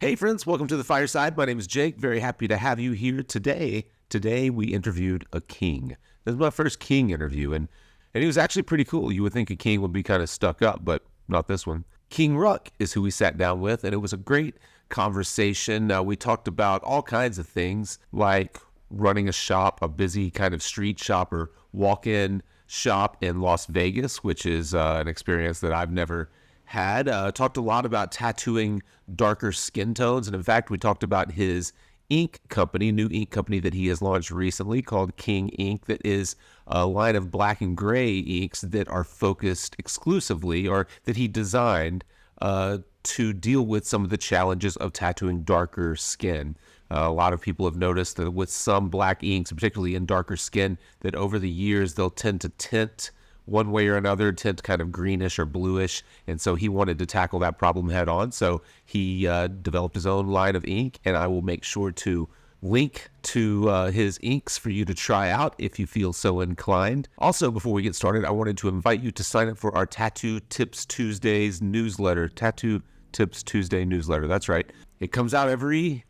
Hey friends, welcome to the Fireside. My name is Jake. Very happy to have you here today. Today we interviewed a king. This is my first king interview, and he was actually pretty cool. You would think a king would be kind of stuck up, but not this one. King Ruck is who we sat down with, and it was a great conversation. We talked about all kinds of things like running a shop, a busy kind of street shop or walk-in shop in Las Vegas, which is an experience that I've never had. Talked a lot about tattooing darker skin tones, and in fact, we talked about his ink company, new ink company that he has launched recently called King Ink, that is a line of black and gray inks that are focused exclusively, or that he designed to deal with some of the challenges of tattooing darker skin. A lot of people have noticed that with some black inks, particularly in darker skin, that over the years they'll tend to tint one way or another, tint kind of greenish or bluish. And so he wanted to tackle that problem head on. So he developed his own line of ink, and I will make sure to link to his inks for you to try out if you feel so inclined. Also, before we get started, I wanted to invite you to sign up for our Tattoo Tips Tuesdays newsletter. Tattoo Tips Tuesday newsletter. That's right. It comes out every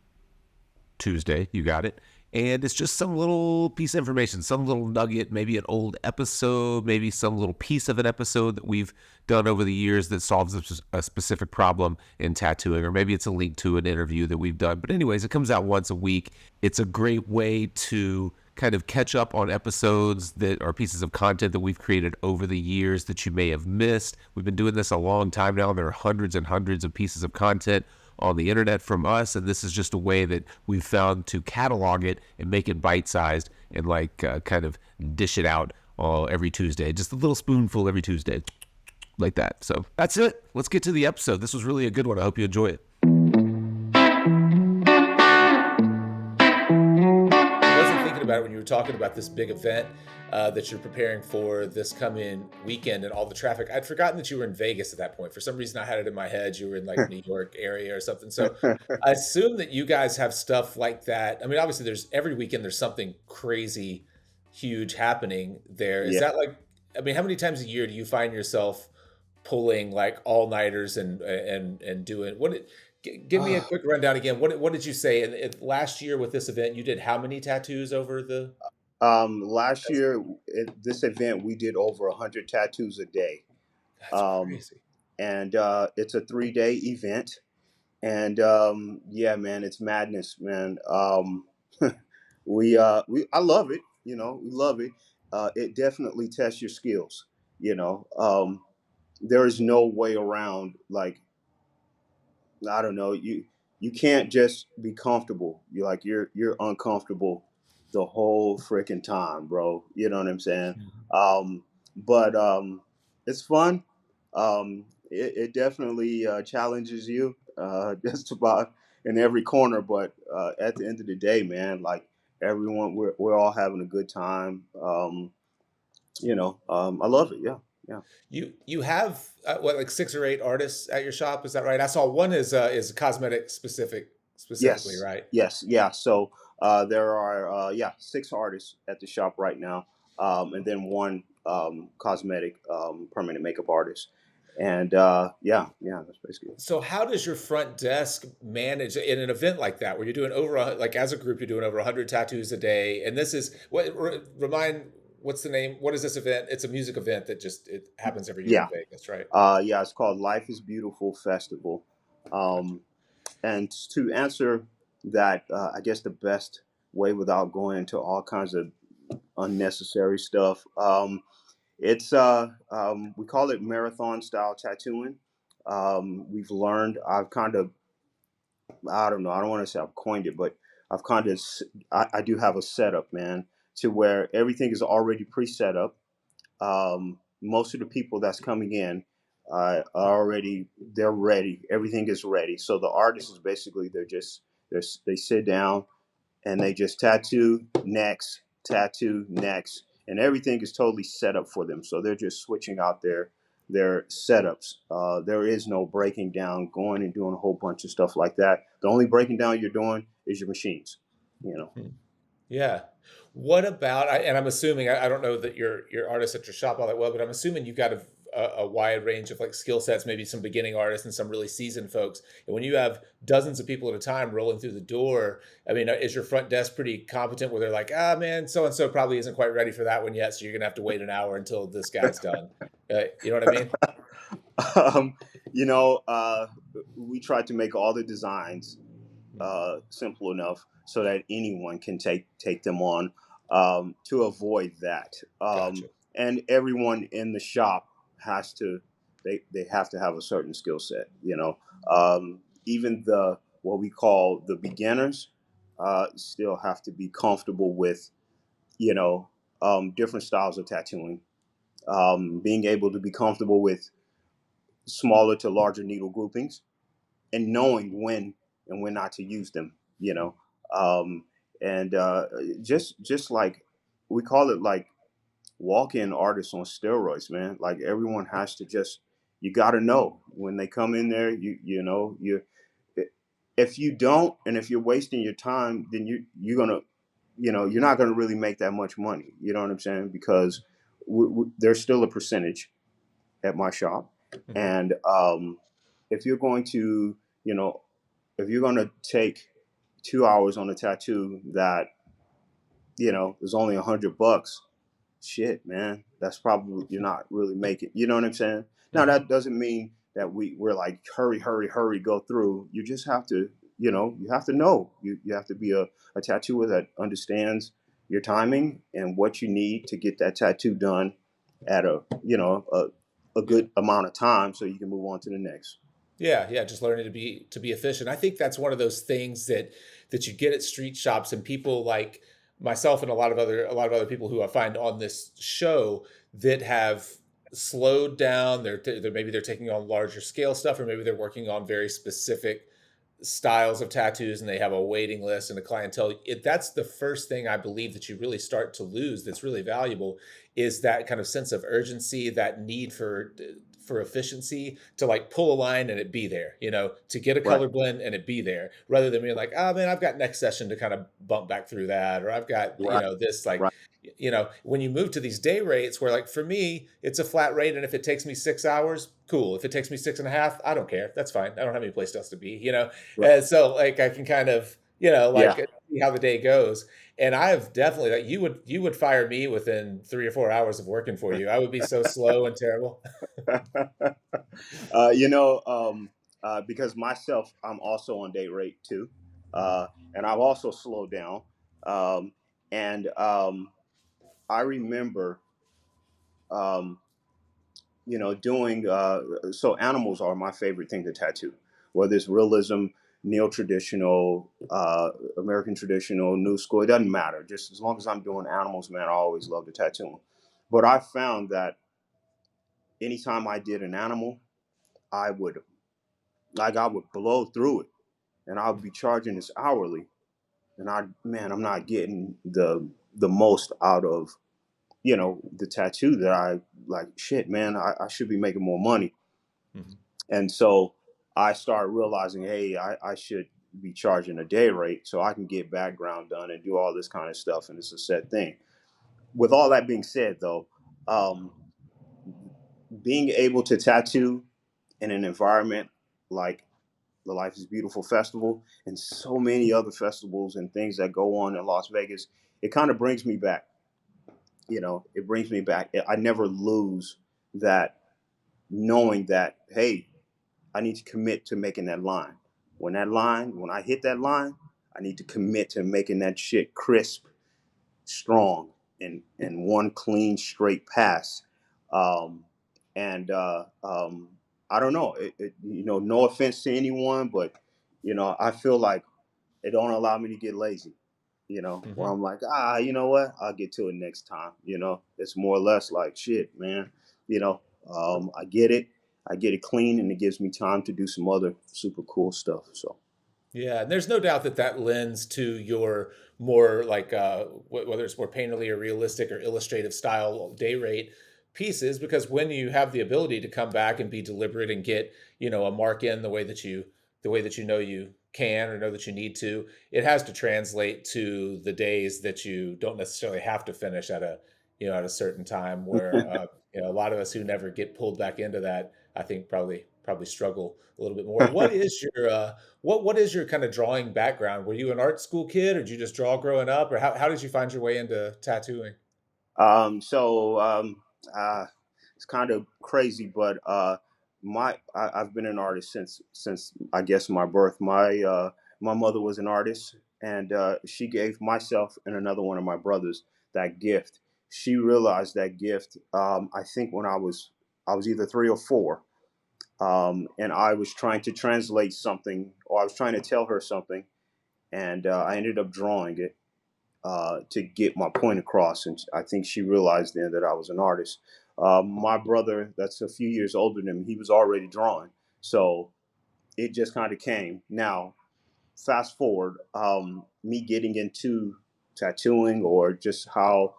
Tuesday. You got it. And it's just some little piece of information, some little nugget, maybe an old episode, maybe some little piece of an episode that we've done over the years that solves a specific problem in tattooing, or maybe it's a link to an interview that we've done. But anyways, it comes out once a week. It's a great way to kind of catch up on episodes that are pieces of content that we've created over the years that you may have missed. We've been doing this a long time now. There are hundreds and hundreds of pieces of content on the internet from us, and this is just a way that we've found to catalog it and make it bite-sized and kind of dish it out every Tuesday. Just a little spoonful every Tuesday, like that. So that's it. Let's get to the episode. This was really a good one. I hope you enjoy it. I wasn't thinking about it when you were talking about this big event that you're preparing for this coming weekend and all the traffic. I'd forgotten that you were in Vegas at that point. For some reason, I had it in my head you were in like New York area or something. So I assume that you guys have stuff like that. I mean, obviously, there's every weekend there's something crazy, huge happening there. Is Yeah. that like? I mean, how many times a year do you find yourself pulling like all-nighters and doing what? Give me a quick rundown again. What did you say? And last year with this event, you did how many tattoos over the? Last year at this event, we did over 100 tattoos a day. That's Um, crazy. and it's a 3-day event. And yeah, man, it's madness, man. I love it. We love it. It definitely tests your skills. You know, there is no way around. Like, I don't know, you can't just be comfortable. You're uncomfortable the whole freaking time, bro. You know what I'm saying? Mhm. But it's fun. It definitely challenges you just about in every corner. But at the end of the day, man, like everyone, we're all having a good time. I love it. Yeah, yeah. You have what, like 6 or 8 artists at your shop? Is that right? I saw one is cosmetic specifically, Yes, right? yes, yeah. So there are 6 artists at the shop right now, and then one cosmetic permanent makeup artist, and yeah, that's basically it. So how does your front desk manage in an event like that where you're doing like as a group you're doing over 100 tattoos a day, and this is remind what's the name? What is this event? It's a music event that just it happens every year in Yeah, Vegas, right? yeah. It's called Life is Beautiful Festival, Gotcha. um, and to answer that, I guess the best way without going into all kinds of unnecessary stuff. We call it marathon style tattooing. We've learned. I've kind of, I don't know. I don't want to say I've coined it, but I've kind of I do have a setup, man, to where everything is already pre-set up. Most of the people that's coming in are already they're ready. Everything is ready. So the artist is basically they sit down and they just tattoo next, and everything is totally set up for them. So they're just switching out their setups. There is no breaking down, going and doing a whole bunch of stuff like that. The only breaking down you're doing is your machines. You know. Hmm. Yeah. What about, and I'm assuming, I don't know that your artists at your shop all that well, but I'm assuming you've got a wide range of like skill sets, maybe some beginning artists and some really seasoned folks. And when you have dozens of people at a time rolling through the door, I mean, is your front desk pretty competent where they're like, ah, man, so and so probably isn't quite ready for that one yet, so you're gonna have to wait an hour until this guy's done. You know what I mean? um, you know, we tried to make all the designs simple enough so that anyone can take them on, to avoid that. Gotcha. And everyone in the shop has to they have to have a certain skill set. Even the what we call the beginners still have to be comfortable with you know different styles of tattooing. Being able to be comfortable with smaller to larger needle groupings and knowing when and when not to use them. You know, um, and just like we call it like walk-in artists on steroids, man. Like everyone has to just you got to know when they come in there. You if you don't, and if you're wasting your time, then you're gonna you're not gonna really make that much money. You know what I'm saying? Because there's still a percentage at my shop, Hmm. and if you're going to you know if you're going to take 2 hours on a tattoo that is only $100, shit, man, that's probably you're not really making. You know what I'm saying? Now Hmm. that doesn't mean that we're like hurry, hurry, hurry, go through. You just have to, you have to know. You have to be a tattooer that understands your timing and what you need to get that tattoo done at a Yeah. good amount of time so you can move on to the next. Yeah, yeah, just learning to be efficient. I think that's one of those things that you get at street shops, and people like myself and a lot of other people who I find on this show that have slowed down. Maybe they're taking on larger scale stuff, or maybe they're working on very specific styles of tattoos, and they have a waiting list and a clientele. That's the first thing I believe that you really start to lose. That's really valuable is that kind of sense of urgency, that need for efficiency to like pull a line and it be there, to get a Right, color blend and it be there, rather than being like, oh man, I've got next session to kind of bump back through that, or I've got, right, this like, right. when you move to these day rates where like for me, it's a flat rate. And if it takes me 6 hours, cool. If it takes me six and a half, I don't care. That's fine. I don't have any place else to be. Right. And so like I can kind of, like Yeah. see how the day goes. And I've definitely like you would fire me within 3 or 4 hours of working for you. I would be so slow and terrible. uh, you know, um, because myself, I'm also on date rate too, and I've also slowed down. Um, and I remember, um, doing. So animals are my favorite thing to tattoo, whether it's realism, neo traditional, American traditional, new school. It doesn't matter. Just as long as I'm doing animals, man, I always love to tattoo them. But I found that anytime I did an animal, I would I would blow through it, and I would be charging this hourly, and I'm not getting the most out of the tattoo that I like. Shit, man, I should be making more money, Mhm. and so I started realizing, hey, I should be charging a day rate so I can get background done and do all this kind of stuff, and it's a set thing. With all that being said, though, um, being able to tattoo in an environment like the Life is Beautiful Festival and so many other festivals and things that go on in Las Vegas, it kind of brings me back. It brings me back. I never lose that knowing that, hey, I need to commit to making that line. When I hit that line, I need to commit to making that shit crisp, strong, and one clean, straight pass. Um, and I don't know. No offense to anyone, but I feel like it don't allow me to get lazy. Where Mhm. I'm like, you know what? I'll get to it next time. It's more or less like shit, man. You know, I get it. I get it clean, and it gives me time to do some other super cool stuff. So Yeah, and there's no doubt that that lends to your more like whether it's more painterly or realistic or illustrative style day rate pieces, because when you have the ability to come back and be deliberate and get a mark in the way that you can or know that you need to, it has to translate to the days that you don't necessarily have to finish at a certain time where, a lot of us who never get pulled back into that, I think probably struggle a little bit more. What is your kind of drawing background? Were you an art school kid, or did you just draw growing up, or how did you find your way into tattooing? So it's kind of crazy, but I've been an artist since I guess my birth. My mother was an artist, and she gave myself and another one of my brothers that gift. She realized that gift. I think when I was either 3 or 4, and I was trying to translate something, or I was trying to tell her something, and I ended up drawing it to get my point across. And I think she realized then that I was an artist. My brother, that's a few years older than me, he was already drawing. So it just kind of came. Now, fast forward, me getting into tattooing, or just how,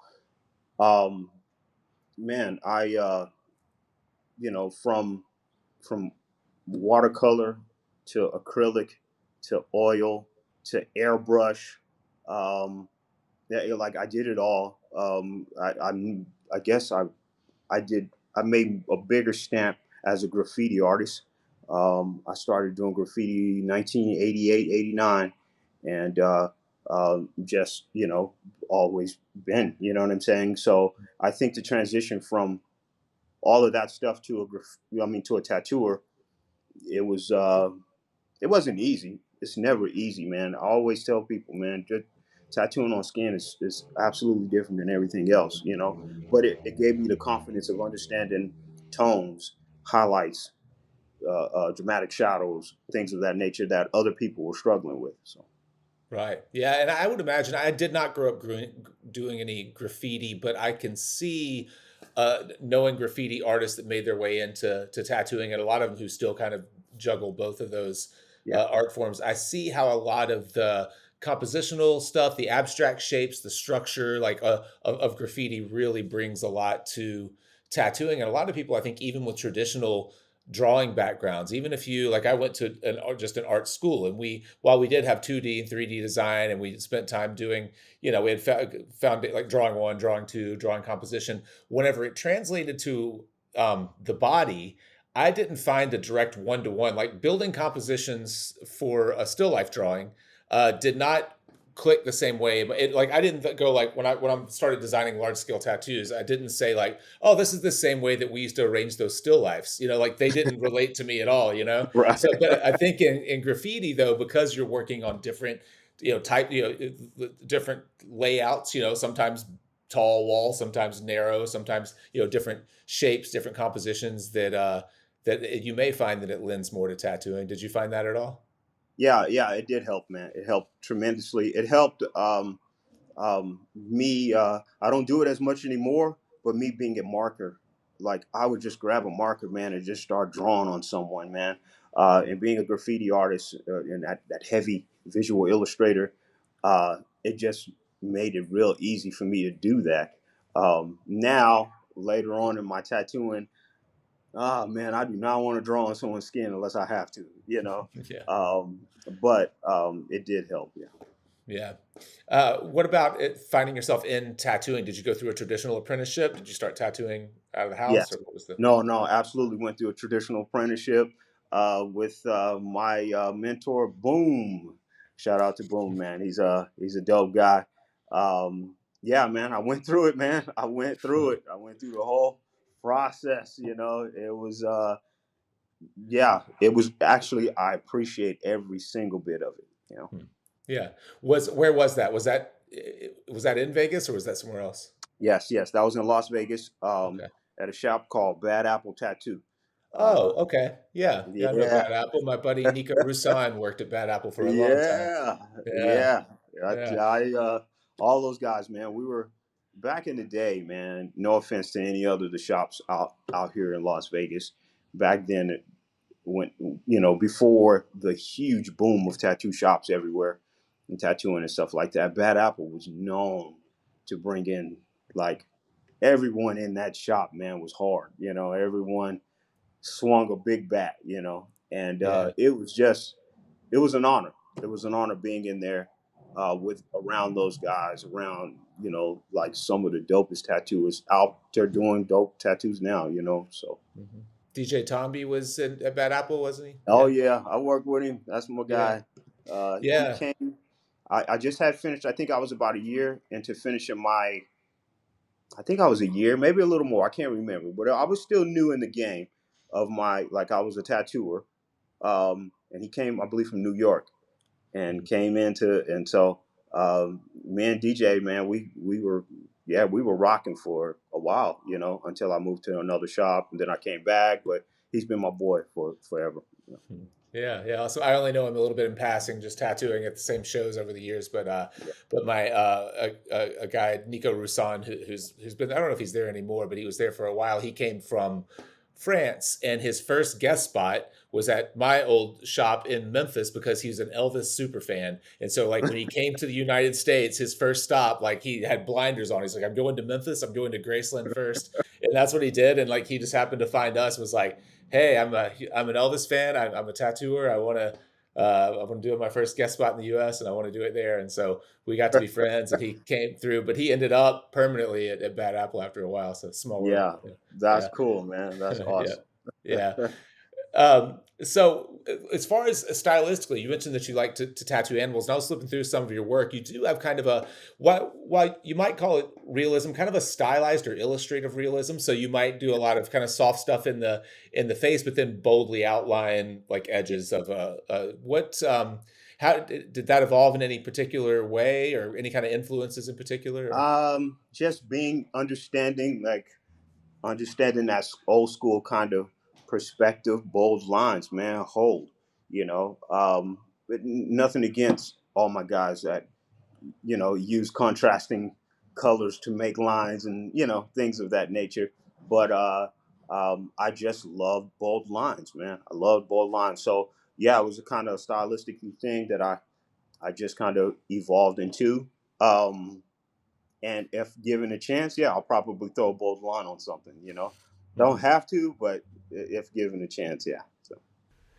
um, man, from watercolor to acrylic to oil to airbrush. Um, Yeah, like I did it all. I guess I made a bigger stamp as a graffiti artist. I started doing graffiti 1988, 89, and just always been. You know what I'm saying? So I think the transition from all of that stuff to to a tattooer, it was it wasn't easy. It's never easy, man. I always tell people, man, just tattooing on skin is absolutely different than everything else. But it gave me the confidence of understanding tones, highlights, dramatic shadows, things of that nature that other people were struggling with. So Right. Yeah, and I would imagine I did not grow up doing any graffiti, but I can see knowing graffiti artists that made their way into tattooing, and a lot of them who still kind of juggle both of those yeah, art forms. I see how a lot of the compositional stuff, the abstract shapes, the structure, like of graffiti, really brings a lot to tattooing. And a lot of people, I think, even with traditional drawing backgrounds, even if you like, I went to just an art school, and while we did have 2D and 3D design, and we spent time doing, we had found it like drawing one, drawing two, drawing composition. Whenever it translated to the body, I didn't find a direct one-to-one, like building compositions for a still life drawing did not click the same way. But it, like, I didn't go like, when I started designing large scale tattoos, I didn't say like, oh, this is the same way that we used to arrange those still lifes. Like they didn't relate to me at all. right, So, but I think in graffiti though, because you're working on different, type, different layouts, sometimes tall walls, sometimes narrow, sometimes, different shapes, different compositions that you may find that it lends more to tattooing. Did you find that at all? yeah, it did help, man. It helped tremendously. It helped. Me, I don't do it as much anymore, but me being a marker, like I would just grab a marker, man, and just start drawing on someone, man. And being a graffiti artist, and that heavy visual illustrator, it just made it real easy for me to do that. Now, later on in my tattooing, man, I do not want to draw on someone's skin unless I have to. Yeah. Um, but it did help, yeah. Yeah. What about finding yourself in tattooing? Did you go through a traditional apprenticeship? Did you start tattooing out of the house, Yes. or what was the? No, no, absolutely went through a traditional apprenticeship with my mentor, Boom. Shout out to Boom, man. He's a dope guy. Yeah, man, I went through it, man. I went through it. I went through the whole process. It was yeah, it was actually, I appreciate every single bit of it. Hmm. Yeah. Where was that? Was that in Vegas, or was that somewhere else? Yes, yes, that was in Las Vegas, Okay. at a shop called Bad Apple Tattoo. Oh, Uh, okay. Yeah. Yeah, I know yeah. Bad Apple. My buddy Nico Rusan worked at Bad Apple for a long time. Yeah, Yeah. yeah. Yeah. All those guys, man. We were back in the day, man. No offense to any other of the shops out here in Las Vegas. Back then, when before the huge boom of tattoo shops everywhere and tattooing and stuff like that, Bad Apple was known to bring in, like, everyone in that shop, man, was hard. Everyone swung a big bat. And Yeah. it was an honor. It was an honor being in there, with around those guys, around like some of the dopest tattooers out there doing dope tattoos now. So. Mhm. DJ Tomby was at Bad Apple, wasn't he? Oh Yeah, yeah, I work with him. That's my yeah, guy. He yeah. came. I just had finished. I think I was about a year into finishing my. I think I was a year, maybe a little more. I can't remember, but I was still new in the game of my. Like I was a tattooer, and he came, I believe, from New York, and Mhm. came into, and so me and DJ, man, we were, yeah, we were rocking for a while, until I moved to another shop, and then I came back. But he's been my boy for forever. Mhm. Yeah, yeah. So I only know him a little bit in passing, just tattooing at the same shows over the years. Yeah. But my a guy Nico Roussan, who's been, I don't know if he's there anymore, but he was there for a while. He came from France, and his first guest spot was at my old shop in Memphis because he was an Elvis super fan. And so, like when he came to the United States, his first stop, like he had blinders on. He's like, "I'm going to Memphis. I'm going to Graceland first," and that's what he did. And like he just happened to find us. Was like, hey, I'm an Elvis fan. I'm a tattooer. I want to do my first guest spot in the U.S. and I want to do it there. And so we got to be friends, and he came through. But he ended up permanently at Bad Apple after a while. So small world. Yeah, that's Yeah, cool, man. That's yeah, awesome. yeah. As far as stylistically, you mentioned that you like to tattoo animals. And I was flipping through some of your work. You do have kind of a, why you might call it realism, kind of a stylized or illustrative realism. So you might do a lot of kind of soft stuff in the face, but then boldly outline like edges of what. How did that evolve in any particular way, or any kind of influences in particular? Or? Just being understanding that old school kind of perspective, bold lines, man, hold, but nothing against all my guys that, use contrasting colors to make lines and, things of that nature. But I just love bold lines, man. I love bold lines. So yeah, it was a kind of stylistic thing that I just kind of evolved into. Um, and if given a chance, yeah, I'll probably throw a bold line on something. Don't Mhm. have to, but if given a chance, yeah. So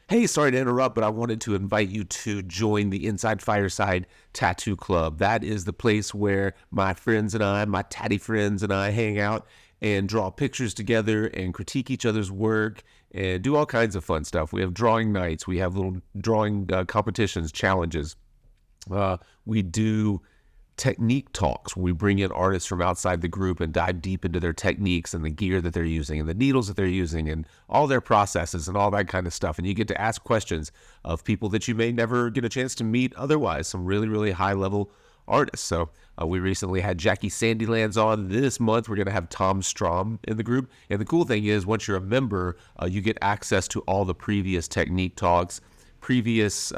Hey, sorry to interrupt, but I wanted to invite you to join the Inside Fireside Tattoo Club. That is the place where my friends and I, my tatty friends and I hang out and draw pictures together and critique each other's work and do all kinds of fun stuff. We have drawing nights. We have little drawing competitions, challenges. We do technique talks where we bring in artists from outside the group and dive deep into their techniques and the gear that they're using and the needles that they're using and all their processes and all that kind of stuff. And you get to ask questions of people that you may never get a chance to meet otherwise, some really, really high level artists. So we recently had Jackie Sandylands on. This month, we're going to have Tom Strom in the group. And the cool thing is, once you're a member, you get access to all the previous technique talks, previous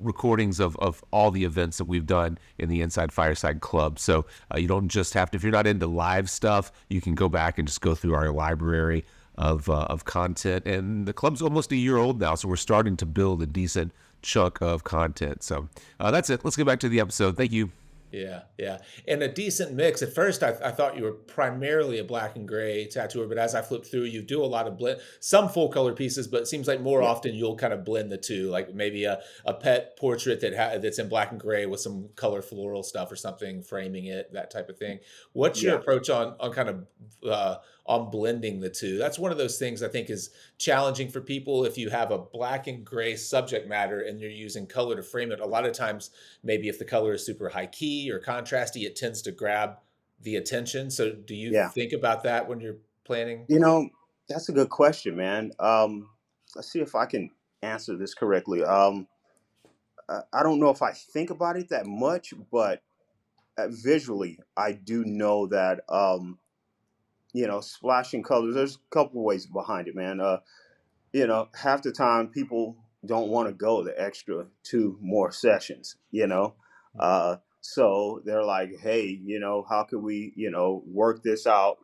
recordings of all the events that we've done in the Inside Fireside Club. So you don't just have to, if you're not into live stuff, you can go back and just go through our library of content. And the club's almost a year old now, so we're starting to build a decent chunk of content. So that's it. Let's get back to the episode. Thank you. Yeah, yeah. And a decent mix. At first, I thought you were primarily a black and gray tattooer, but as I flip through, you do a lot of blend, some full color pieces, but it seems like more yeah, often you'll kind of blend the two, like maybe a pet portrait that's in black and gray with some color floral stuff or something, framing it, that type of thing. What's your yeah. approach on kind of on blending the two? That's one of those things I think is challenging for people if you have a black and gray subject matter and you're using color to frame it. A lot of times, maybe if the color is super high key or contrasty, it tends to grab the attention. So do you Yeah. think about that when you're planning? You know, that's a good question, man. Let's see if I can answer this correctly. I don't know if I think about it that much, but visually, I do know that, splashing colors, there's a couple ways behind it, man. Half the time people don't want to go the extra two more sessions, so they're like, hey, how can we, work this out,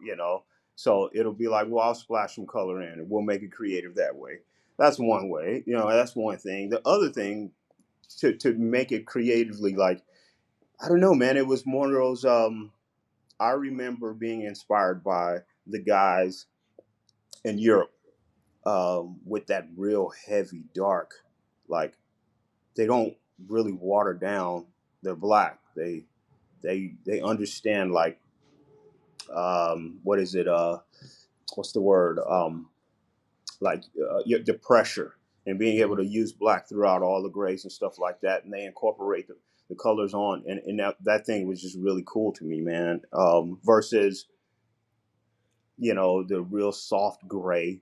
so it'll be like, well, I'll splash some color in and we'll make it creative that way. That's one way, that's one thing. The other thing, to make it creatively, like, I don't know, man, it was one of those, I remember being inspired by the guys in Europe, with that real heavy dark, like, they don't really water down they're black. They understand, like, what is it? What's the word? Like, the pressure, and being able Mhm. to use black throughout all the grays and stuff like that, and they incorporate the colors on, and that thing was just really cool to me, man. Versus, the real soft gray,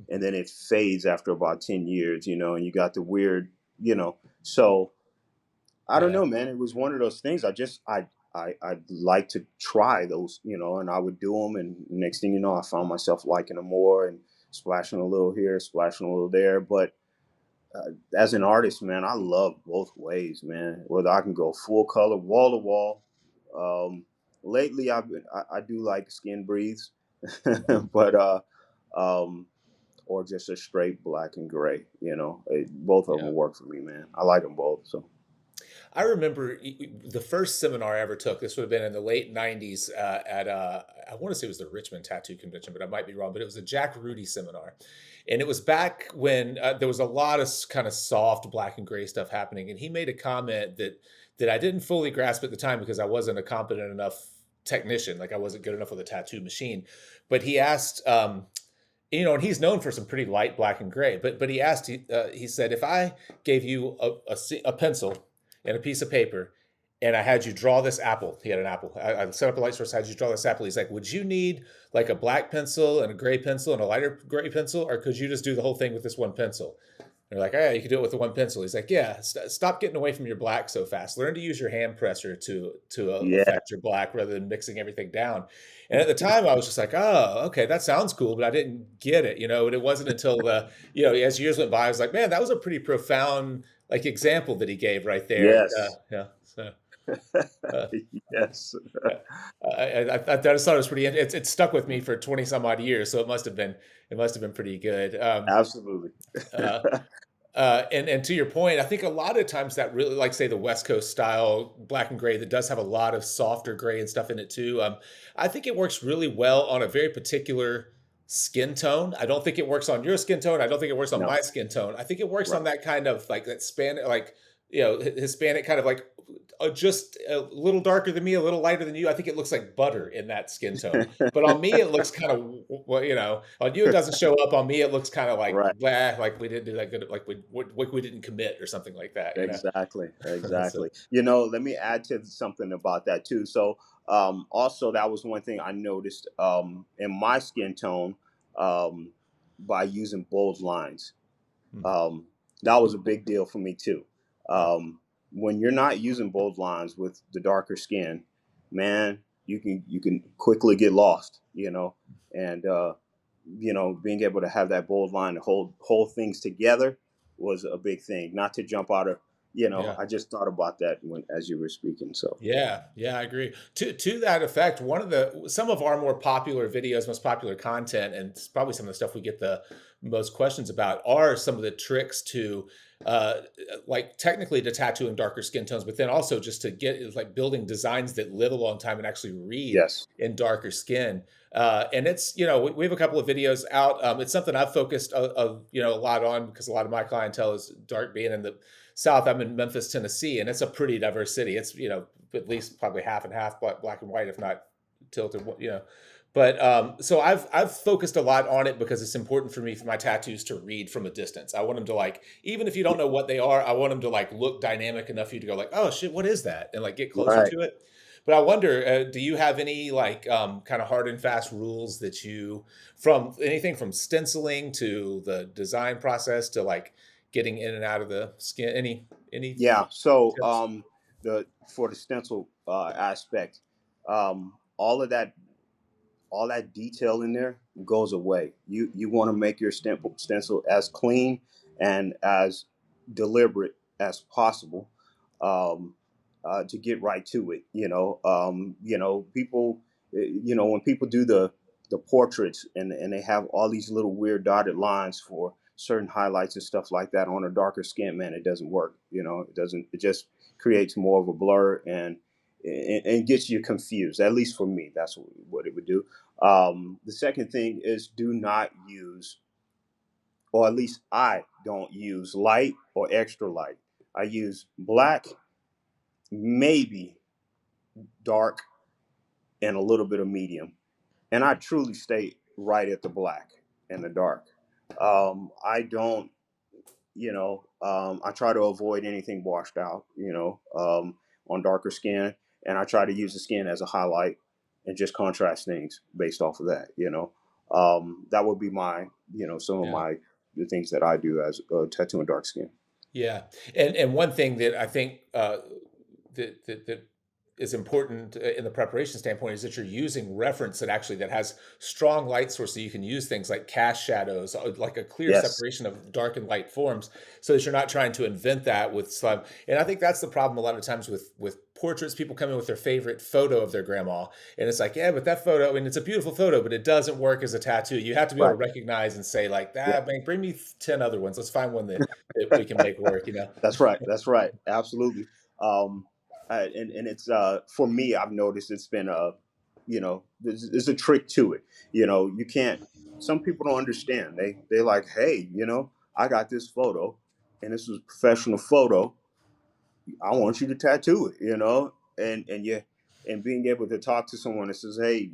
and then it fades after about 10 years, and you got the weird, so I don't Yeah. know, man. It was one of those things. I'd like to try those, and I would do them, and next thing you know, I found myself liking them more, and splashing a little here, splashing a little there. But as an artist, man, I love both ways, man. Whether I can go full color, wall to wall. Um, Lately, I do like skin breathes, but um, or just a straight black and gray. Both of Yeah. them work for me, man. I like them both. So I remember the first seminar I ever took. This would have been in the late '90s at I want to say it was the Richmond Tattoo Convention, but I might be wrong. But it was a Jack Rudy seminar, and it was back when there was a lot of kind of soft black and gray stuff happening. And he made a comment that I didn't fully grasp at the time because I wasn't a competent enough technician. Like I wasn't good enough with a tattoo machine. But he asked. And he's known for some pretty light black and gray. But he asked, he said, if I gave you a pencil and a piece of paper, and I had you draw this apple. He had an apple. I set up a light source, had you draw this apple. He's like, would you need like a black pencil and a gray pencil and a lighter gray pencil, or could you just do the whole thing with this one pencil? They're like, oh, yeah, you could do it with the one pencil. He's like, yeah, stop getting away from your black so fast. Learn to use your hand pressure to yeah, affect your black rather than mixing everything down. And at the time, I was just like, oh, okay, that sounds cool, but I didn't get it, And it wasn't until as years went by, I was like, man, that was a pretty profound like example that he gave right there. yes, Yeah. So. Uh, yes, I just thought it was pretty. It stuck with me for 20 some odd years, so it must have been pretty good. absolutely. Uh, and to your point, I think a lot of times that really, like say the West Coast style black and gray that does have a lot of softer gray and stuff in it too. I think it works really well on a very particular skin tone. I don't think it works on your skin tone. I don't think it works on No, my skin tone. I think it works on right. that kind of like that span, like Hispanic kind of like just a little darker than me, a little lighter than you. I think it looks like butter in that skin tone. But on me, it looks kind of, well, on you, it doesn't show up. On me, it looks kind of like, Right. blah, like we didn't do that good, like we didn't commit or something like that. Exactly. So, Exactly. Let me add to something about that too. So, also, that was one thing I noticed, in my skin tone, um, by using bold lines. hmm, Um, that was a big deal for me too. yeah, When you're not using bold lines with the darker skin, man, you can quickly get lost. And being able to have that bold line to hold things together was a big thing. Not to jump out of, yeah. I just thought about that when as you were speaking. So Yeah, yeah, I agree. To that effect, some of our more popular videos, most popular content, and it's probably some of the stuff we get the most questions about are some of the tricks to uh like technically to tattooing darker skin tones, but then also just to get like building designs that live a long time and actually read yes, in darker skin. And it's we have a couple of videos out. It's something I've focused a lot on because a lot of my clientele is dark, being in the South. I'm in Memphis, Tennessee, and it's a pretty diverse city. It's at least probably half and half, black and white, if not tilted. But so I've focused a lot on it because it's important for me for my tattoos to read from a distance. I want them to like, even if you don't know what they are, I want them to like look dynamic enough for you to go like, oh shit, what is that, and like get closer right. to it. But I wonder, do you have any like kind of hard and fast rules that from anything from stenciling to the design process to like getting in and out of the skin? Any Yeah. So, tips? the for the stencil aspect, all of that, all that detail in there goes away. You want to make your stencil as clean and as deliberate as possible, um, to get right to it. People, when people do the portraits, and they have all these little weird dotted lines for certain highlights and stuff like that on a darker skin, man, it doesn't work. It doesn't. It just creates more of a blur, and gets you confused. At least for me, that's what it would do. The second thing is, do not use, or at least I don't use, light or extra light. I use black maybe dark and a little bit of medium. And I truly stay right at the black and the dark. I don't, I try to avoid anything washed out, on darker skin. And I try to use the skin as a highlight and just contrast things based off of that, That would be my, some of Yeah. my, the things that I do as a tattoo and dark skin. Yeah, and one thing that I think that is important in the preparation standpoint is that you're using reference that has strong light source, so you can use things like cast shadows, like a clear Yes. separation of dark and light forms, so that you're not trying to invent that with slime. And I think that's the problem a lot of times with portraits. People come in with their favorite photo of their grandma, and it's like, yeah, but that photo, I mean, it's a beautiful photo, but it doesn't work as a tattoo. You have to be able Right. to recognize and say like, Yeah. that, man, bring me 10 other ones. Let's find one that we can make work, you know? That's right. That's right. Absolutely. Um, and it's for me. I've noticed it's been there's a trick to it. You can't. Some people don't understand. They like, hey, I got this photo, and this was a professional photo. I want you to tattoo it. And being able to talk to someone that says, hey,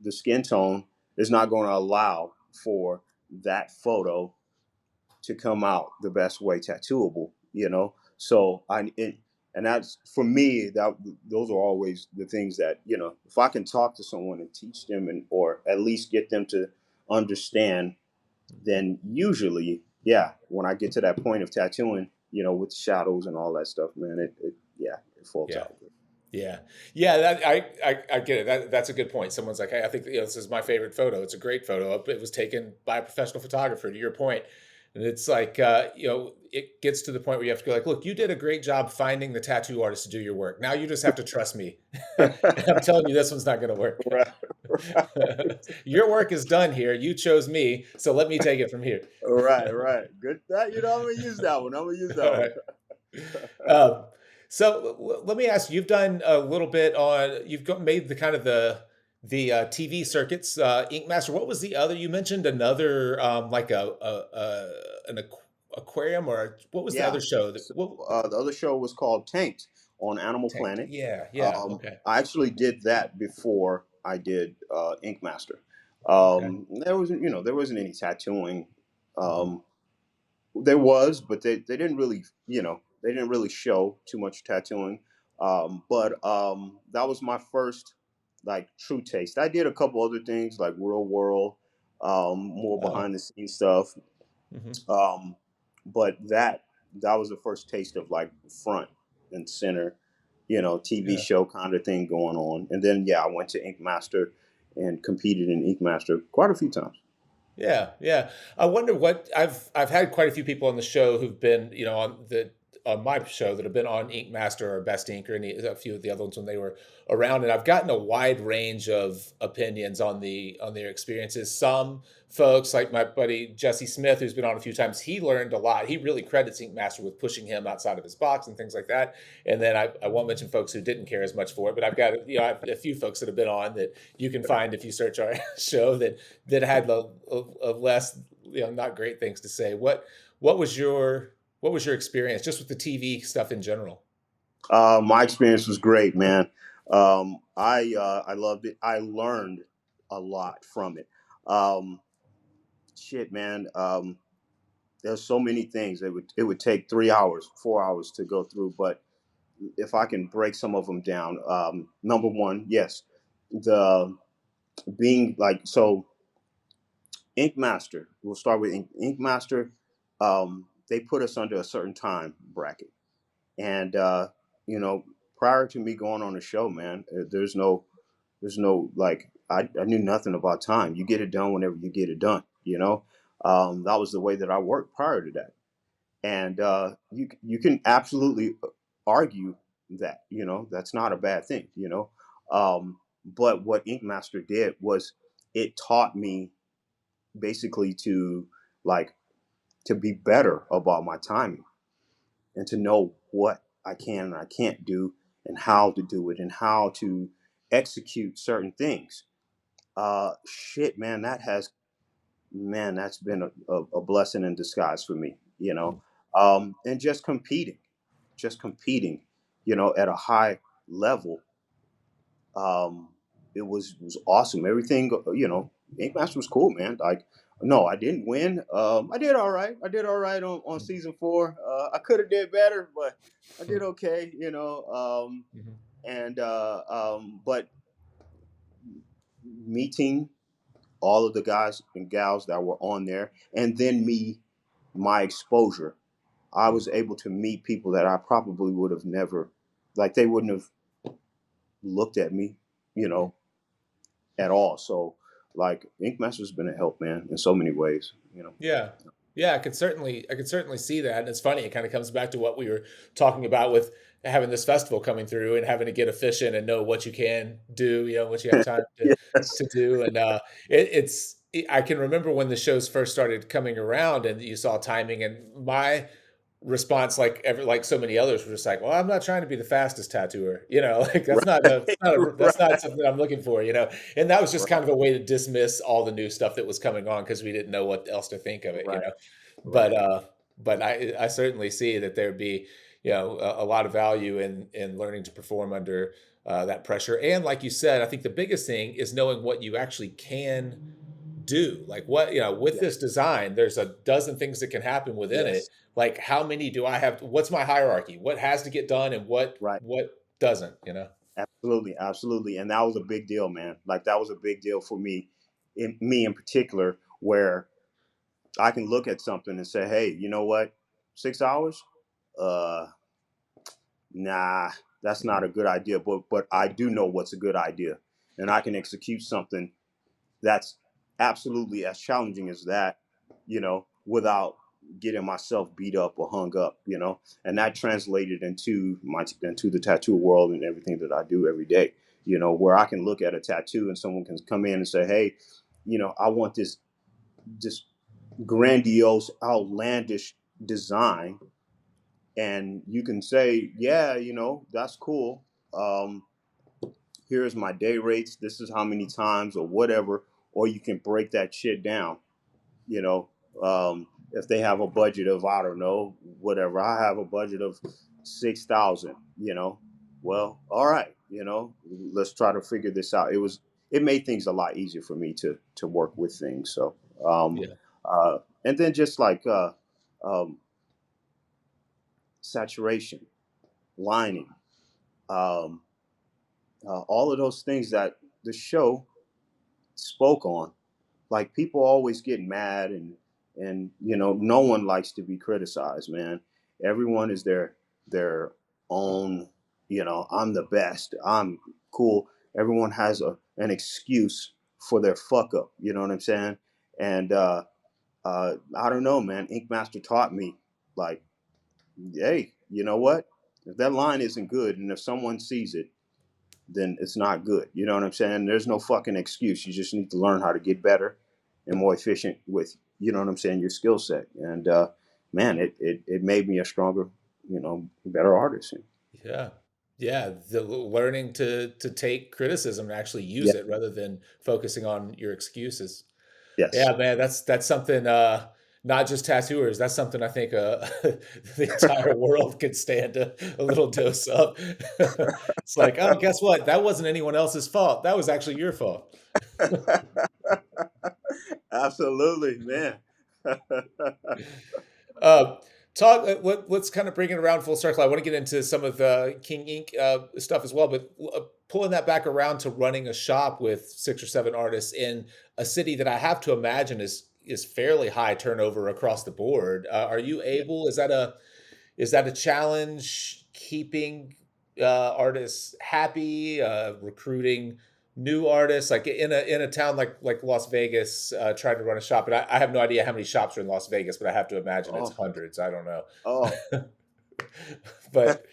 the skin tone is not going to allow for that photo to come out the best way tattooable, So and that's for me, that those are always the things that, if I can talk to someone and teach them or at least get them to understand, then usually, yeah, when I get to that point of tattooing, with shadows and all that stuff, man, yeah, it falls Yeah. out good. Yeah, yeah, that I get it. That's a good point. Someone's like, "Hey, I think this is my favorite photo. It's a great photo. It was taken by a professional photographer." To your point, and it's like, it gets to the point where you have to go like, "Look, you did a great job finding the tattoo artist to do your work. Now you just have to trust me." And I'm telling you, this one's not going to work. Right, right. Your work is done here. You chose me, so let me take it from here. Right, right. Good. That I'm gonna use that one. I'm gonna use that All one. right. Um, so let me ask you, you've done a little bit on, made the kind of the TV circuits, Ink Master. What was the other, you mentioned another, like aquarium, or what was the Yeah. other show that, So what, the other show was called Tanked on Animal Tanked? Planet. Yeah, yeah. Okay. I actually did that before I did Ink Master. Okay. There wasn't any tattooing. Hmm. Um, there was, but they didn't really, they didn't really show too much tattooing. But that was my first like true taste. I did a couple other things like Real World, more Oh. behind the scenes stuff. Hmm. Um, but that was the first taste of like front and center, TV Yeah. show kind of thing going on. And then yeah, I went to Ink Master and competed in Ink Master quite a few times. Yeah, yeah. I wonder what I've had quite a few people on the show who've been, on my show that have been on Ink Master or Best Ink or a few of the other ones when they were around, and I've gotten a wide range of opinions on their experiences. Some folks, like my buddy Jesse Smith, who's been on a few times, he learned a lot. He really credits Ink Master with pushing him outside of his box and things like that. And then I won't mention folks who didn't care as much for it, but I've got I have a few folks that have been on that you can find if you search our show that had a less, not great things to say. What was your experience just with the TV stuff in general? My experience was great, man. I loved it. I learned a lot from it. Um, shit, man. There's so many things. It would take 3 hours, 4 hours to go through, but if I can break some of them down, number one, yes, the being like so. Ink Master. We'll start with Ink Master. They put us under a certain time bracket, and you know, prior to me going on the show, man, there's no like I knew nothing about time. You get it done whenever you get it done. That was the way that I worked prior to that, and you can absolutely argue that that's not a bad thing. But what Ink Master did was it taught me basically to like to be better about my timing and to know what I can and I can't do and how to do it and how to execute certain things. Shit, man, that's been a blessing in disguise for me. And just competing, you know, at a high level. Um, it was awesome. Everything, you know, Ink Master was cool, man. Like, no, I didn't win. I did all right. I did all right on season 4. I could have did better, but I did okay, you know. Mhm. And but meeting all of the guys and gals that were on there, and then my exposure, I was able to meet people that I probably would have never, like, they wouldn't have looked at me, you know, at all. So, like, Ink Master's been a help, man, in so many ways, you know. Yeah. Yeah, I could certainly see that. And it's funny, it kind of comes back to what we were talking about with having this festival coming through and having to get efficient and know what you can do, you know, what you have time Yes. to do. And I can remember when the shows first started coming around and you saw timing, and my response, like so many others, were just like, well, I'm not trying to be the fastest tattooer, you know, like Right. that's not Right. something I'm looking for, you know. And that was just Right. kind of a way to dismiss all the new stuff that was coming on because we didn't know what else to think of it, you Right. know. But Right. I certainly see that there'd be, you know, a lot of value in learning to perform under that pressure. And like you said, I think the biggest thing is knowing what you actually can do. Like, what, you know, with Yes. this design, there's a dozen things that can happen within it. Yes. Like, how many do I have? What's my hierarchy? What has to get done and Right. what doesn't, you know? Absolutely. Absolutely. And that was a big deal, man. Like, that was a big deal for me in particular, where I can look at something and say, hey, you know what? 6 hours? Uh, nah, that's not a good idea. But I do know what's a good idea, and I can execute something that's absolutely as challenging as that, you know, without getting myself beat up or hung up, you know. And that translated into the tattoo world and everything that I do every day, you know, where I can look at a tattoo and someone can come in and say, hey, you know, I want this grandiose, outlandish design. And you can say, yeah, you know, that's cool. Um, Here's my day rates. This is how many times or whatever. Or you can break that shit down, you know. If they have a budget of, I don't know, whatever, I have a budget of 6,000, you know. Well, all right, you know, let's try to figure this out. It made things a lot easier for me to work with things. So, Yeah. uh, and then just like um, saturation, lining, um, all of those things that the show spoke on. Like, people always get mad, and you know, no one likes to be criticized, man. Everyone is their own, you know, I'm the best, I'm cool. Everyone has an excuse for their fuck up, you know what I'm saying? And I don't know, man. Ink Master taught me, like, hey, you know what? If that line isn't good and if someone sees it, then it's not good. You know what I'm saying? There's no fucking excuse. You just need to learn how to get better and more efficient with, you know what I'm saying, your skill set. And man, it made me a stronger, you know, better artist. Yeah. Yeah, the learning to take criticism and actually Yeah. use it rather than focusing on your excuses. Yes. Yeah, man, that's something, not just tattooers, that's something I think, the entire world could stand a little dose of. It's like, "Oh, guess what? That wasn't anyone else's fault. That was actually your fault." Absolutely, man. Uh, let's kind of bring it around full circle. I want to get into some of the King Ink stuff as well, but pulling that back around to running a shop with 6 or 7 artists in a city that I have to imagine is fairly high turnover across the board. Are you Yeah. able? Is that a challenge keeping artists happy, recruiting new artists, like in a town like Las Vegas, trying to run a shop? And I have no idea how many shops are in Las Vegas, but I have to imagine it's Oh, hundreds. I don't know. oh. But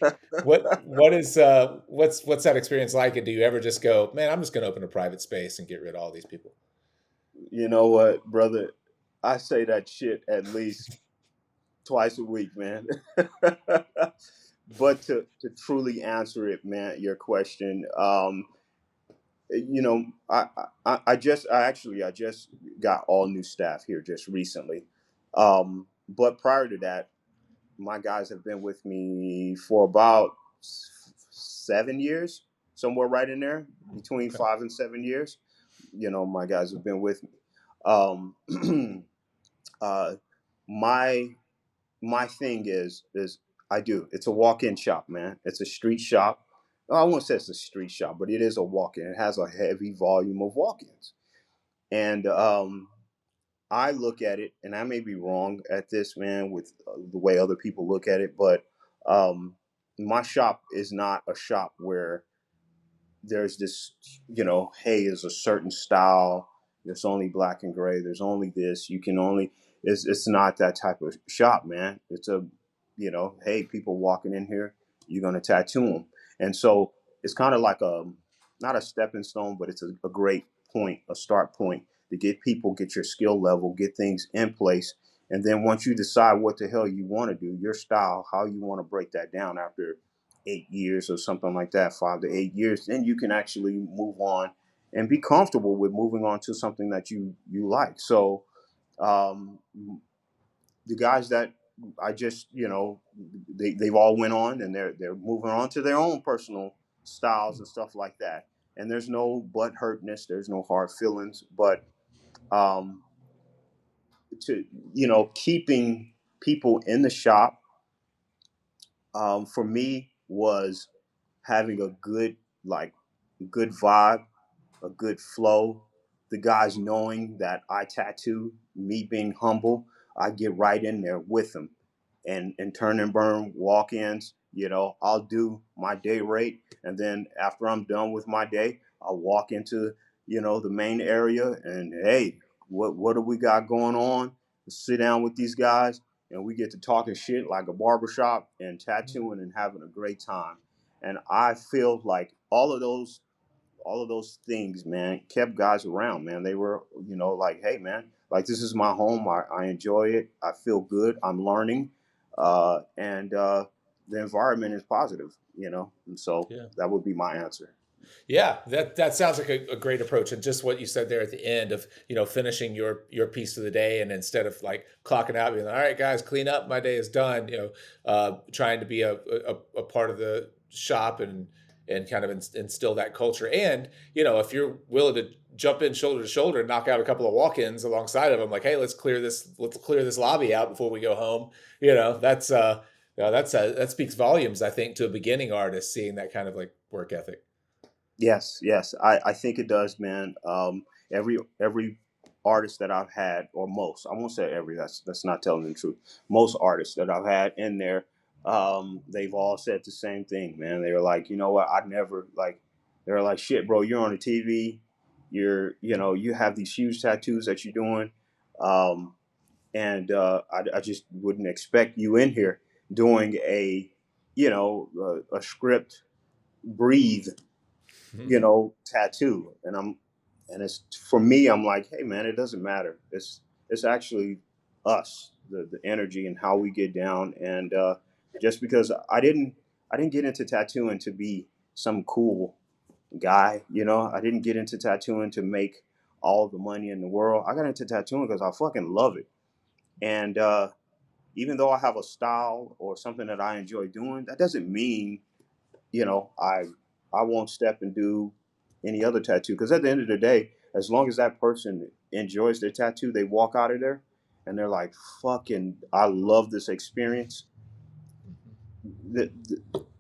what's that experience like? And do you ever just go, man, I'm just going to open a private space and get rid of all these people? You know what, brother? I say that shit at least twice a week, man. But to truly answer it, man, your question, you know, I just got all new staff here just recently. But prior to that, my guys have been with me for about 7 years, somewhere right in there, between Okay. 5 and 7 years. My guys have been with me. Um, uh, my my thing is I do. It's a walk-in shop, man. It's a street shop. Well, I won't say it's a street shop, but it is a walk-in. It has a heavy volume of walk-ins, and I look at it, and I may be wrong at this, man, with the way other people look at it, but um, my shop is not a shop where there's this, hey, there's a certain style. There's only black and gray. There's only this. You can only. It's not that type of shop, man. It's a, hey, people walking in here, you're gonna tattoo them, and so it's kind of like a, not a stepping stone, but it's a great point, a start point to get your skill level, get things in place, and then once you decide what the hell you want to do, your style, how you want to break that down after 8 years or something like that, 5 to 8 years, then you can actually move on and be comfortable with moving on to something that you like. So um, the guys that I just, they've all went on and they're moving on to their own personal styles and stuff like that. And there's no butt hurtness, there's no hard feelings, but um, to keeping people in the shop for me was having a good vibe, a good flow. The guys knowing that I tattoo, me being humble, I get right in there with them, and turn and burn walk-ins. I'll do my day rate, and then after I'm done with my day, I'll walk into the main area, and hey, what do we got going on? Sit down with these guys, and we get to talking shit like a barbershop and tattooing and having a great time. And I feel like all of those things, man, kept guys around, man. They were, like, hey, man, like, this is my home. I enjoy it. I feel good. I'm learning. And the environment is positive, and so Yeah. that would be my answer. Yeah, that sounds like a great approach, and just what you said there at the end of finishing your piece of the day, and instead of like clocking out, being like, all right, guys, clean up, my day is done. Trying to be a part of the shop and kind of instill that culture, and if you're willing to jump in shoulder to shoulder and knock out a couple of walk-ins alongside of them, like, hey, let's clear this lobby out before we go home. That's that speaks volumes, I think, to a beginning artist seeing that kind of like work ethic. Yes, yes, I think it does, man. Every artist that I've had, or most, I won't say every. That's not telling the truth. Most artists that I've had in there, they've all said the same thing, man. They were like, you know what? I never like. They were like, shit, bro. You're on the TV. You have these huge tattoos that you're doing, and I just wouldn't expect you in here doing a script, breathe, Mhm. tattoo. And it's for me, I'm like, hey man, it doesn't matter. It's actually us, the energy and how we get down. And just because I didn't get into tattooing to be some cool guy, I didn't get into tattooing to make all the money in the world. I got into tattooing because I fucking love it. And even though I have a style or something that I enjoy doing, that doesn't mean you know, I I won't step and do any other tattoo because at the end of the day, as long as that person enjoys their tattoo, they walk out of there and they're like, "Fucking, I love this experience."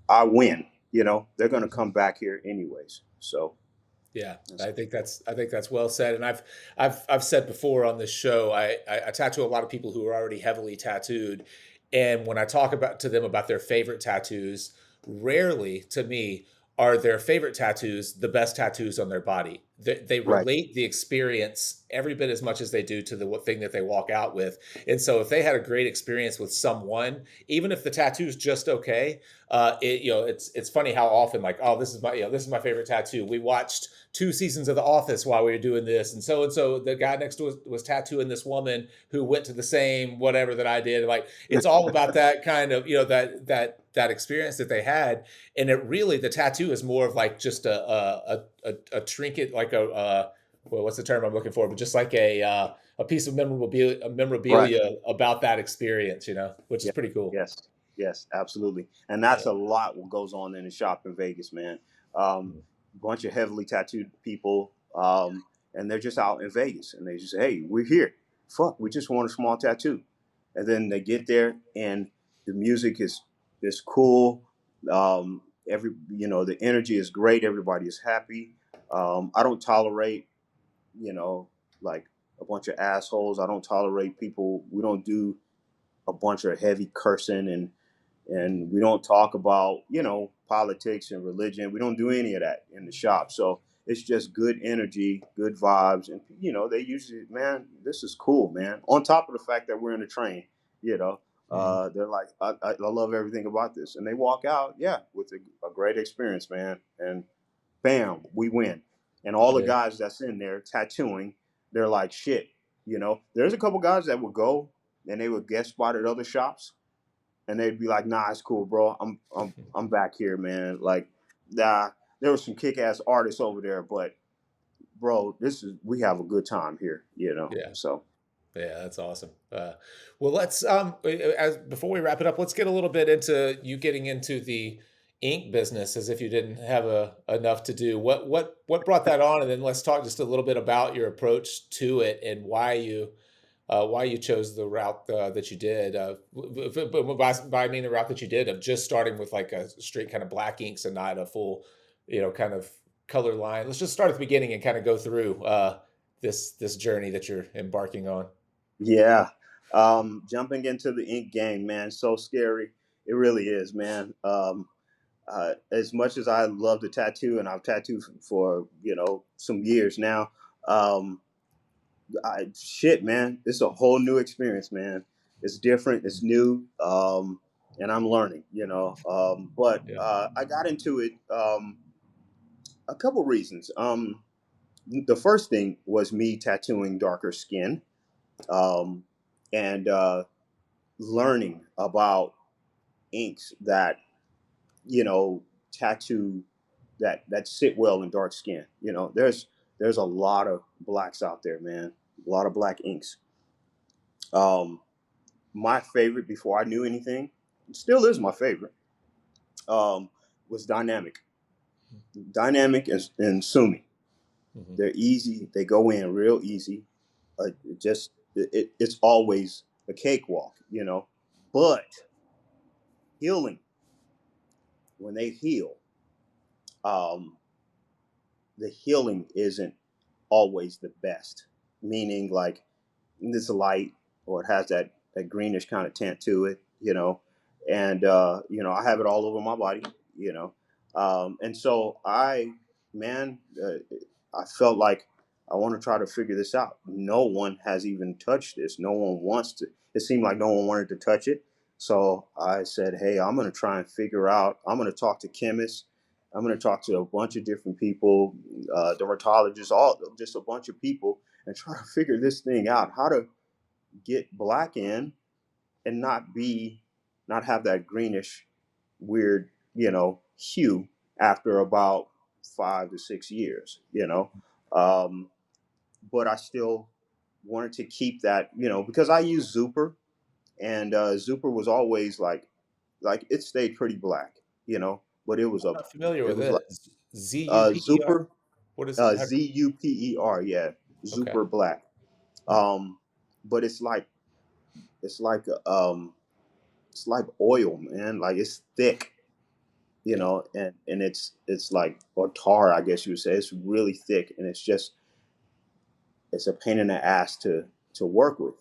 I win. They're gonna come back here anyways. So Yeah, that's I think that's well said. And I've said before on this show, I tattoo a lot of people who are already heavily tattooed, and when I talk about to them about their favorite tattoos, rarely to me are their favorite tattoos the best tattoos on their body. They right. relate the experience every bit as much as they do to the thing that they walk out with. And so if they had a great experience with someone, even if the tattoo's just okay, it's funny how often, like, oh, this is my favorite tattoo. We watched 2 seasons of The Office while we were doing this, and so the guy next to us was tattooing this woman who went to the same whatever that I did. Like, it's all about that kind of that experience that they had, and it really, the tattoo is more of like just a trinket, like well, what's the term I'm looking for? But just like a piece of Right. memorabilia about that experience, which is Yeah. pretty cool. Yes. Yes. Absolutely. And Yeah. that's a lot what goes on in the shop in Vegas, man. Bunch of heavily tattooed people, and they're just out in Vegas, and they just say, "Hey, we're here. Fuck, we just want a small tattoo." And then they get there, and the music is cool. The energy is great. Everybody is happy. I don't tolerate, you know, like a bunch of assholes. I don't tolerate people. We don't do a bunch of heavy cursing, and we don't talk about politics and religion. We don't do any of that in the shop. So it's just good energy, good vibes, and they usually, man, this is cool, man. On top of the fact that we're in a train, you know, Mhm. they're like, I love everything about this, and they walk out, yeah, with a great experience, man. And bam, we win. And all the Yeah. guys that's in there tattooing, they're like, shit. There's a couple guys that would go and they would guest spot at other shops, and they'd be like, "Nah, it's cool, bro. I'm back here, man. Like, nah, there were some kick ass artists over there, but bro, we have a good time here, Yeah. So Yeah, that's awesome. Well, let's as before we wrap it up, let's get a little bit into you getting into the ink business as if you didn't have enough to do. What brought that on, and then let's talk just a little bit about your approach to it and why you chose the route that you did. But by I mean the route that you did of just starting with like a straight kind of black inks and not a full, kind of color line. Let's just start at the beginning and kind of go through this journey that you're embarking on. yeah. Jumping into the ink game, man, so scary. It really is, man. As much as I love to tattoo, and I've tattooed for some years now. Um, shit, man, it's a whole new experience, man. It's different, it's new, and I'm learning, But Yeah. I got into it a couple reasons. The first thing was me tattooing darker skin, um, and learning about inks that you know tattoo that sit well in dark skin. There's a lot of blacks out there, man. A lot of black inks. Um, my favorite before I knew anything, still is my favorite, um, was Dynamic. Dynamic and Sumi. Mhm. They're easy. They go in real easy. It's always a cakewalk. But healing, when they heal, um, the healing isn't always the best. Meaning, like, it's light, or it has that greenish kind of tint to it. And I have it all over my body, you know. And so man, I felt like I want to try to figure this out. No one has even touched this. No one wants to. It seemed like no one wanted to touch it. So I said, hey, I'm going to try and figure out. I'm going to talk to chemists. I'm going to talk to a bunch of different people, dermatologists, all just a bunch of people, and try to figure this thing out. How to get black in and not have that greenish, weird, hue after about 5 to 6 years. Um, but I still wanted to keep that, because I use Zuper, and Zuper was always like it stayed pretty black, but I'm not familiar with like it. Zuper. Zuper, What is it? Zuper, yeah, Okay. Zuper black. Hmm. But it's like it's like oil, man. Like, it's thick, Yeah. and it's like, or tar, I guess you would say. It's really thick, and it's a pain in the ass to work with.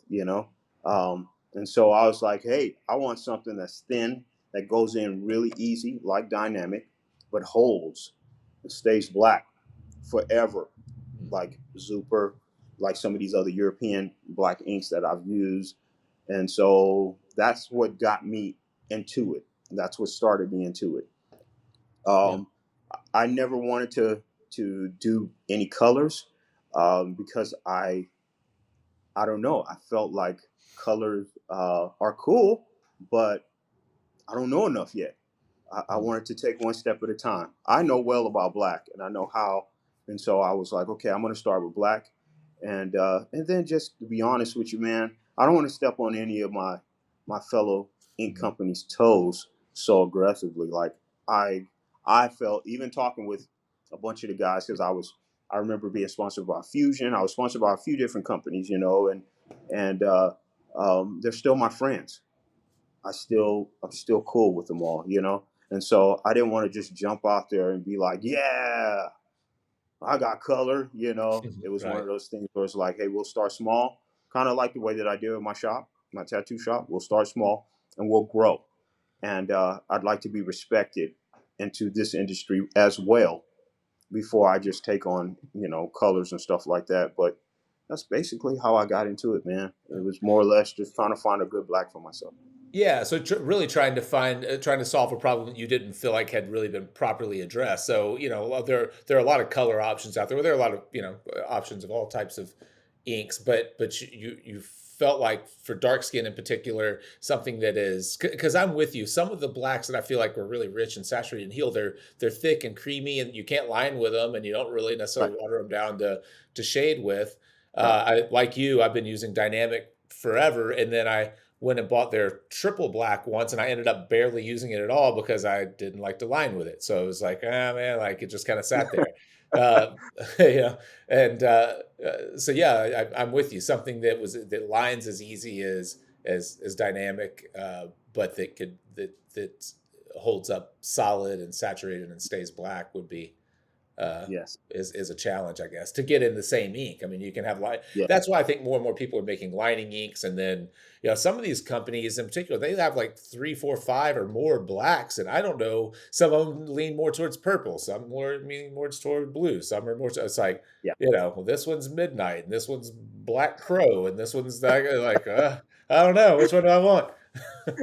And so I was like, hey, I want something that's thin, that goes in really easy, like Dynamic, but holds and stays black forever, Mhm. like Zuper, like some of these other European black inks that I've used. And so that's what got me into it. That's what started me into it. Yeah. Um, I never wanted to do any colors, because I don't know. I felt like colors are cool, but I don't know enough yet. I Mhm. wanted to take one step at a time. I know well about black, and I know how. And so I was like, okay, I'm going to start with black. And then just to be honest with you, man, I don't want to step on any of my fellow ink Mhm. companies' toes so aggressively. Like I I felt, even talking with a bunch of the guys, because I remember being sponsored by Fusion. I was sponsored by a few different companies, and they're still my friends. I'm still cool with them all. And so I didn't want to just jump out there and be like, yeah, I got color. It was one Right. of those things where it's like, hey, we'll start small, kind of like the way that I do in my shop, my tattoo shop. We'll start small and we'll grow. And I'd like to be respected into this industry as well before I just take on colors and stuff like that. But that's basically how I got into it, man. It was more or less just trying to find a good black for myself. Yeah, so really trying to solve a problem that you didn't feel like had really been properly addressed. So, there are a lot of color options out there. Well, there are a lot of, options of all types of inks, but you felt like for dark skin in particular, something that is, because I'm with you. Some of the blacks that I feel like were really rich and saturated and healed, they're thick and creamy, and you can't line with them, and you don't really Right, necessarily water them down to shade with. right. I like you, I've been using dynamic forever, and then I went and bought their triple black once, and I ended up barely using it at all because I didn't like to line with it. So it was like, ah, man, like it just kind of sat there. Uh, yeah, and so yeah, I'm with you. Something that lines as easy as dynamic, but that holds up solid and saturated and stays black would be uh, Yes. is a challenge, I guess, to get in the same ink. I mean, you can have line. Yeah. That's why I think more and more people are making lining inks, and then some of these companies in particular, they have like three, four, five, or more blacks, and I don't know. Some of them lean more towards purple, some more leaning more toward blue, some are more. It's like Yeah. well, this one's midnight, and this one's black crow, and this one's like I don't know which one do I want.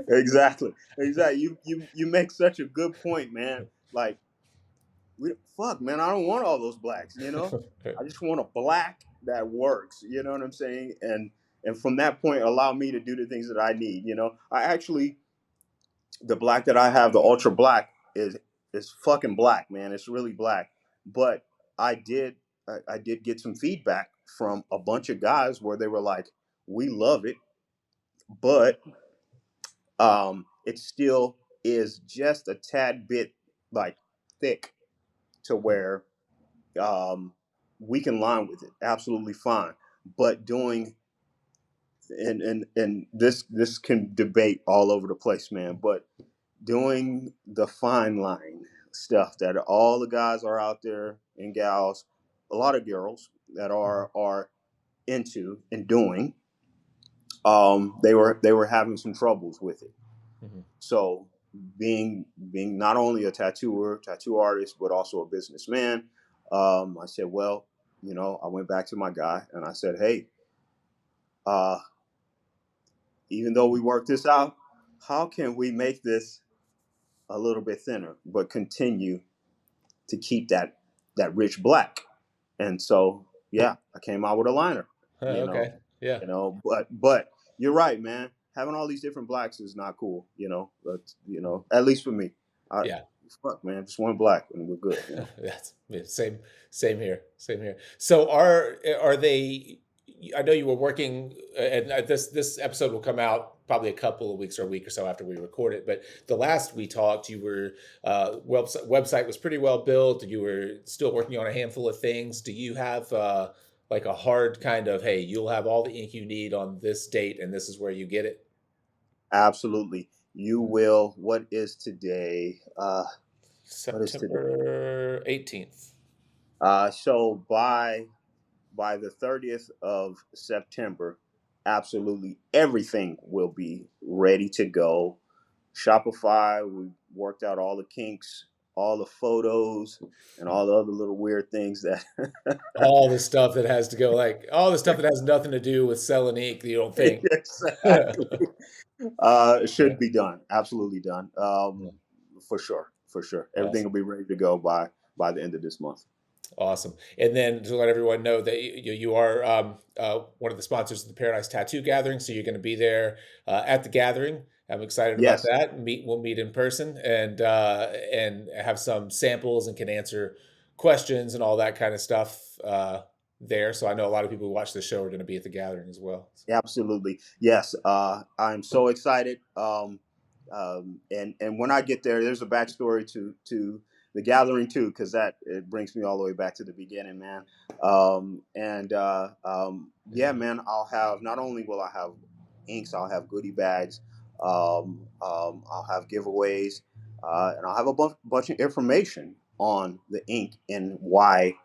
Exactly. Exactly. You make such a good point, man. Like, fuck, man, I don't want all those blacks. I just want a black that works. You know what I'm saying? And from that point, allow me to do the things that I need. I actually, the black that I have, the ultra black, is fucking black, man. It's really black. But I did get some feedback from a bunch of guys where they were like, we love it, but it still is just a tad bit like thick to where um, we can line with it absolutely fine. But doing and this can debate all over the place, man. But doing the fine line stuff that all the guys are out there and gals, a lot of girls that are into and doing, they were having some troubles with it. Mhm. So being not only a tattooer, tattoo artist, but also a businessman, I said, well, I went back to my guy and I said, hey, uh, even though we worked this out, how can we make this a little bit thinner, but continue to keep that rich black? And so, yeah, I came out with a liner, you know, Okay, yeah. but you're right, man. Having all these different blacks is not cool. But at least for me, I Yeah. fuck, man, just one black and we're good. That's yeah, same here, same here. So are they? I know you were working, and this episode will come out probably a couple of weeks or a week or so after we record it. But the last we talked, you were website was pretty well built. You were still working on a handful of things. Do you have like a hard kind of, hey, you'll have all the ink you need on this date, and this is where you get it? Absolutely, you will. What is today? What is today? September 18th. So by the 30th of September, absolutely everything will be ready to go. Shopify, we worked out all the kinks, all the photos, and all the other little weird things that All the stuff that has to go, like all the stuff that has nothing to do with selling ink, you don't think. exactly it Yeah, should be done. Absolutely done. yeah, For sure, for sure. Everything will awesome, be ready to go by the end of this month. awesome. And then to let everyone know that you are one of the sponsors of the Paradise Tattoo Gathering, so you're going to be there at the gathering. I'm excited about Yes, that. We'll meet in person and have some samples and can answer questions and all that kind of stuff. there. So I know a lot of people who watch the show are going to be at the gathering as well. Absolutely. Yes. I'm so excited. And when I get there, there's a backstory to the gathering too, because that it brings me all the way back to the beginning, man. Yeah, man, I'll have, not only will I have inks, I'll have goodie bags, I'll have giveaways, and I'll have a bunch of information on the ink and why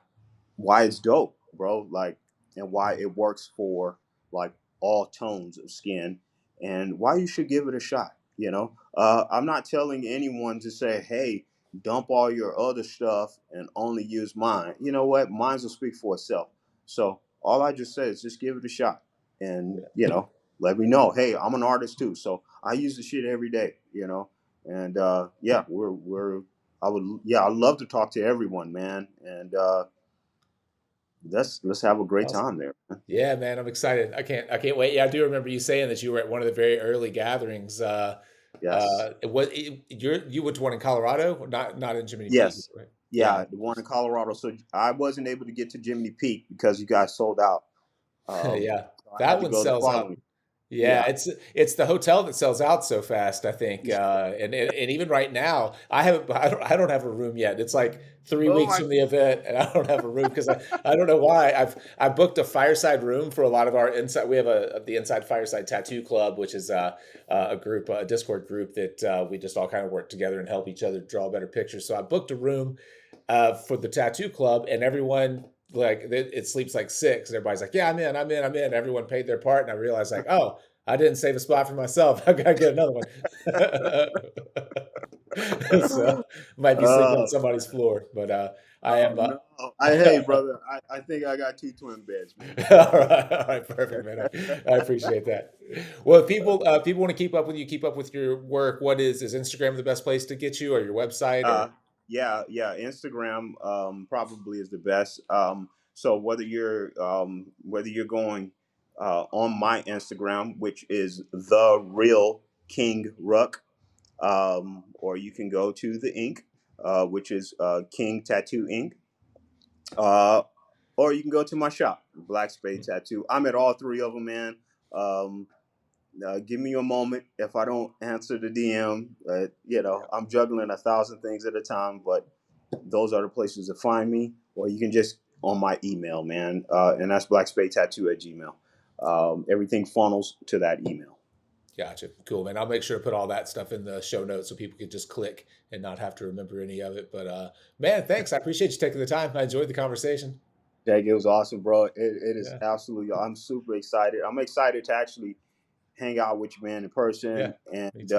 it's dope, bro. Like, and why it works for like all tones of skin, and why you should give it a shot. I'm not telling anyone to say, "Hey, dump all your other stuff and only use mine." You know what? Mine's will speak for itself. So all I just say is just give it a shot, and let me know. Hey, I'm an artist too, so I use the shit every day. And yeah, I'd love to talk to everyone, man, and let's have a great Awesome. time there. Yeah, man, I'm excited. I can't wait. Yeah, I do remember you saying that you were at one of the very early gatherings. Yes. You went to one in Colorado, not in Jiminy Peak, Yes. right? Yeah. Yeah, the one in Colorado. So I wasn't able to get to Jiminy Peak because you guys sold out. Yeah, So I had that to one go the sells out. following. Yeah, Yeah. it's the hotel that sells out so fast, I think. And even right now, I don't have a room yet. It's like 3 Oh weeks my. from the event, and I don't have a room because I don't know why. I booked a Fireside room for a lot of our inside. We have the Inside Fireside Tattoo Club, which is a group, a Discord group that we just all kind of work together and help each other draw better pictures. So I booked a room for the tattoo club, and everyone, like, it sleeps like six, and everybody's like, yeah, I'm in. Everyone paid their part, and I realized, like, oh, I didn't save a spot for myself. I gotta get another one. So might be sleeping on Oh somebody's man. floor, but I Oh am. no. Hey brother, I think I got two twin beds, man. All right, perfect, man. I appreciate that. Well, if people want to keep up with you, keep up with your work. What is Instagram the best place to get you, or your website, Uh, or? yeah. Instagram probably is the best. So whether you're going on my Instagram, which is the real King Ruck, or you can go to the ink, which is King Tattoo Ink, uh, or you can go to my shop, Black Spade Tattoo. I'm at all three of them, man. Um, give me a moment if I don't answer the DM. I'm juggling 1,000 things at a time, but those are the places to find me. Or you can just on my email, man, and that's blackspadetattoo@gmail. Everything funnels to that email. Gotcha. Cool, man. I'll make sure to put all that stuff in the show notes so people can just click and not have to remember any of it. But man, thanks. I appreciate you taking the time. I enjoyed the conversation. Jake, it was awesome, bro. It is Yeah, absolutely. I'm super excited. I'm excited to actually hang out with you, man, in yeah. person. Me And too.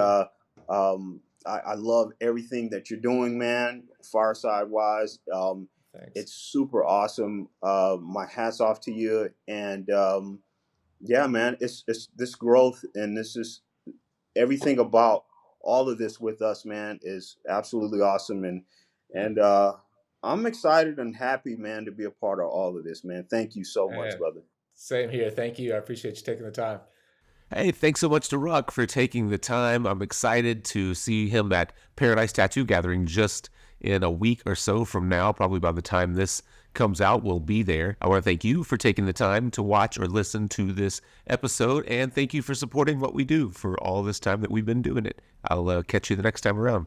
I love everything that you're doing, man, Fireside wise. Thanks. It's super awesome. My hats off to you. And yeah, man, it's this growth, and this is everything about all of this with us, man, is absolutely awesome. And I'm excited and happy, man, to be a part of all of this, man. Thank you so much, Man, brother. same here. Thank you. I appreciate you taking the time. Hey, thanks so much to Ruck for taking the time. I'm excited to see him at Paradise Tattoo Gathering just in a week or so from now. Probably by the time this comes out, we'll be there. I want to thank you for taking the time to watch or listen to this episode, and thank you for supporting what we do for all this time that we've been doing it. I'll catch you the next time around.